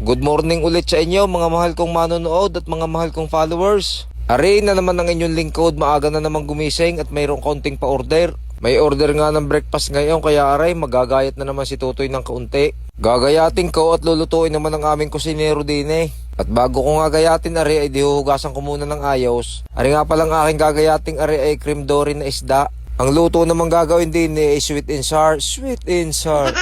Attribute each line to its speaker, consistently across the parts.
Speaker 1: Good morning ulit sa inyo mga mahal kong manonood at mga mahal kong followers. Ari na naman ang inyong lingkod, maaga na naman gumising at mayroong konting pa-order. May order nga ng breakfast ngayon kaya aray magagayat na naman si Tutoy ng kaunti. Gagayatin ko at lulutuin naman ang aming kusinero din eh. At bago ko nga gayatin ari ay dihuhugasan ko muna ng ayos. Ari nga palang aking gagayating ari ay cream dory na isda. Ang luto naman gagawin din eh ay sweet and sour. Sweet and sour.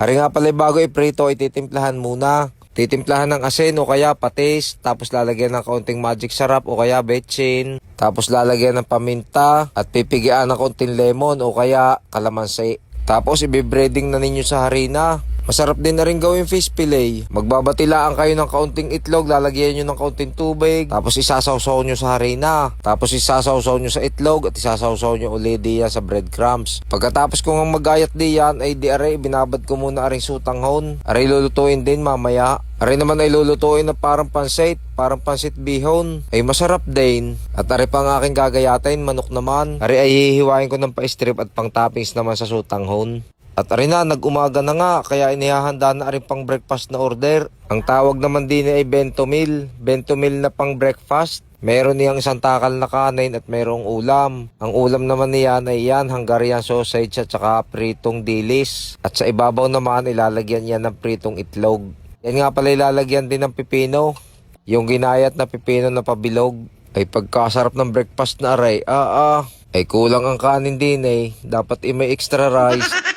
Speaker 1: Ari nga pala bago iprito ay titimplahan muna. Titimplahan ng asin o kaya patis, tapos lalagyan ng kaunting magic sarap o kaya betchin, tapos lalagyan ng paminta at pipigian ng kaunting lemon o kaya kalamansi. Tapos ibibreading na ninyo sa harina. Masarap din na rin gawin fish fillet. Magbabatilaan kayo ng kaunting itlog, lalagyan nyo ng kaunting tubig, tapos isasawsaw nyo sa harina. Tapos isasawsaw nyo sa itlog at isasawsaw nyo ulit diyan sa breadcrumbs. Pagkatapos ko nga magayat diyan ay di aray, binabad ko muna aring sutanghon. Aray lulutuin din mamaya. Aray naman ay lulutuin na parang pansit bihon. Ay masarap din. At aray pang aking gagayatin, manok naman. Aray ay hihiwain ko ng pa-strip at pang toppings naman sa sutanghon. At arin na, nag-umaga na nga, kaya inihahanda na rin pang breakfast na order. Ang tawag naman din ay bento meal na pang breakfast. Meron niyang isang takal na kanin at mayroong ulam. Ang ulam naman niyan ay yan, Hungarian sausage at saka pritong dilis. At sa ibabaw naman, ilalagyan niya ng pritong itlog. Yan nga pala ilalagyan din ng pipino. Yung ginayat na pipino na pabilog. Ay pagkasarap ng breakfast na aray, ay kulang ang kanin din eh. Dapat may extra rice.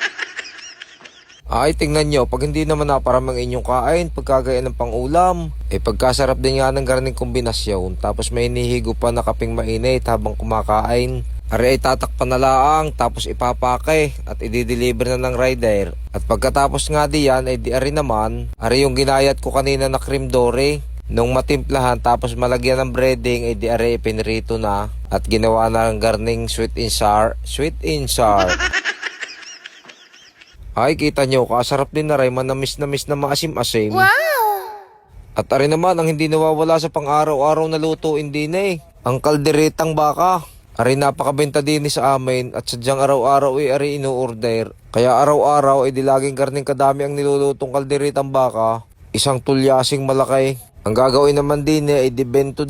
Speaker 1: Ay, tingnan nyo, pag hindi naman naparamang inyong kain, pagkagaya ng pangulam, pagkasarap din nga ng garning kombinasyon, tapos may hinihigo pa na kaping mainit habang kumakain. Ari ay tatakpan na laang, tapos ipapake at i-deliver na ng rider. At pagkatapos nga diyan, ay di ari naman, ari yung ginayat ko kanina na cream dory. Nung matimplahan tapos malagyan ng breading, ay di ari pinrito na at ginawa na ng garning sweet and sour. Sweet and sour. Ay, kita nyo, kasarap din na rin, manamis na maasim-asim.
Speaker 2: Wow!
Speaker 1: At ari naman, ang hindi nawawala sa pang-araw-araw na lutuin din eh, ang kalderetang baka. Ari napakabenta din sa amin at sadyang araw-araw ay ari inu-order. Kaya araw-araw ay di laging karning kadami ang nilulutong kalderetang baka. Isang tulyasing malaki. Ang gagawin naman din ay di bento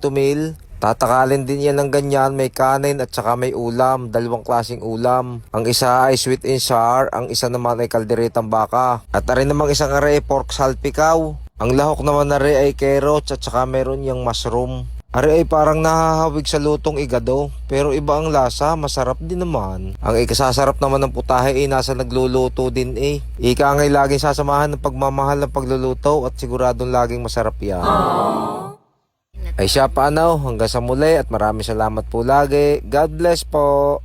Speaker 1: meal. Tatakalin din yan ng ganyan, may kanin at saka may ulam, dalawang klaseng ulam. Ang isa ay sweet and sour, ang isa naman ay kalderetang baka. At arin namang isang are pork salpikaw. Ang lahok naman na ay carrots at saka meron yung mushroom. Are ay parang nahahawig sa lutong igado, pero iba ang lasa, masarap din naman. Ang ikasasarap naman ng putahe ay nasa nagluluto din eh. Ika ngay laging sasamahan ng pagmamahal ng pagluluto at siguradong laging masarap yan. Ay siya paano, hanggang sa muli at maraming salamat po lagi. God bless po.